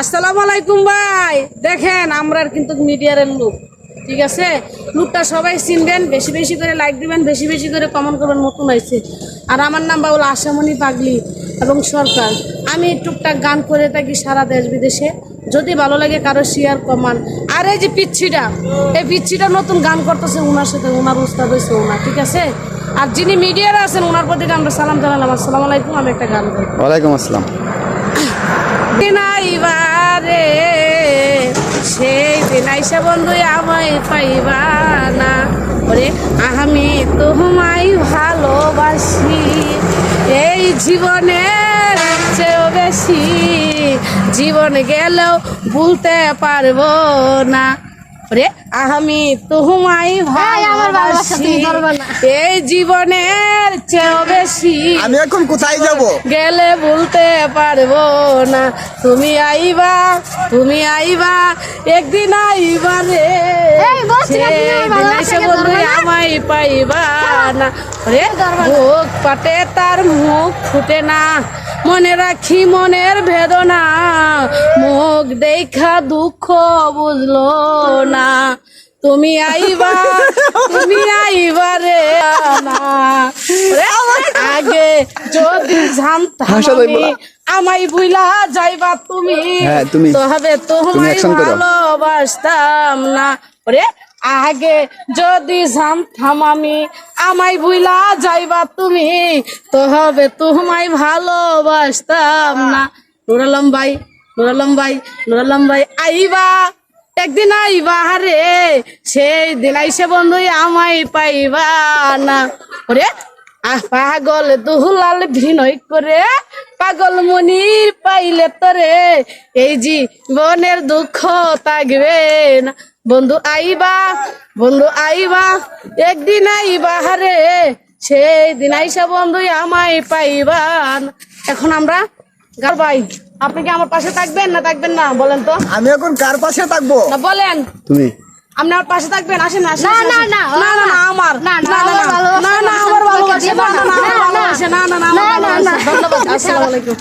আসসালামু আলাইকুম ভাই। দেখেন আমরা কিন্তু মিডিয়ার লোক, ঠিক আছে? লোকটা সবাই চিনবেন, বেশি বেশি করে লাইক দিবেন, বেশি বেশি করে কমেন্ট করবেন। নতুন হয়েছে। আর আমার নাম বাবুল আশামণি পাগলি এবং সরকার। আমি টুকটাক গান করে থাকি সারা দেশ বিদেশে। যদি ভালো লাগে কারো শেয়ার কমান। আর এই যে পিচ্ছিটা, এই পিচ্ছিটা নতুন গান করতেছে, ওনার সাথে ওনার উস্তাদ হয়েছে ওনার, ঠিক আছে? আর যিনি মিডিয়ার আছেন ওনার প্রতি আমরা সালাম জানালাম। আসসালামু আলাইকুম। আমি একটা গান গাই। ওয়ালাইকুম আসসালাম। দিনাইবারে সেই দিন আইসা বন্ধু আমায় পাইবা না, ওরে আমি তোমায় ভালোবাসি এই জীবনের চেয়েও বেশি, জীবন গেলেও ভুলতে পারবো না, ওরে আমি তোমায় ভালোবাসি এই জীবনের চেয়েও বেশি। আমি এখন কোথায় যাব? গেলে ভুলতে পারবো না। তুমি আইবা, তুমি আইবা, একদিন আইবা রে, সেই বন্ধু আমায় পাইবা না, রে বুক পাটে তার মুখ ফুটে না, মনে রাখি মনের বেদনা, মুখ দেখা দুঃখ বুঝলো না। তুমি আইবা, তুমি আইবা রে না, আগে যদি জানতাম আমায় বুইলা যাইবা তুমি, তবে তোমায় ভালোবাসতাম না, ওরে আগে যদি জানতাম আমি আমায় বুইলা যাইবা তুমি, তবে তোমায় ভালোবাসতাম না। নুর আলম ভাই, নুর আলম ভাই, নুর আলম ভাই আইবা, একদিন আইবা রে, সেই দিন আইসে বন্ধু আমায় পাইবা না, ওরে পাগল দুলাল ভিনয় করে পাগল মনির পাইলে তোরে এই জীবনের দুঃখ থাকবে না। বন্ধু আইবা, বন্ধু আইবা, একদিন আইবা রে, সেই দিন আইসা বন্ধু আমায় পাইবা না। এখন আমরা গার ভাই, আপনি কি আমার পাশে থাকবেন না থাকবেন না বলেন তো? আমি এখন কার পাশে থাকবো? না বলেন তুমি। আপনি আমার পাশে থাকবেন? আসেন না, না না না না না আমার না না না না আমার ভালোবাসে, না না না আমার ভালোবাসে, না না না আমার ভালোবাসে। ধন্যবাদ। আসসালামু আলাইকুম।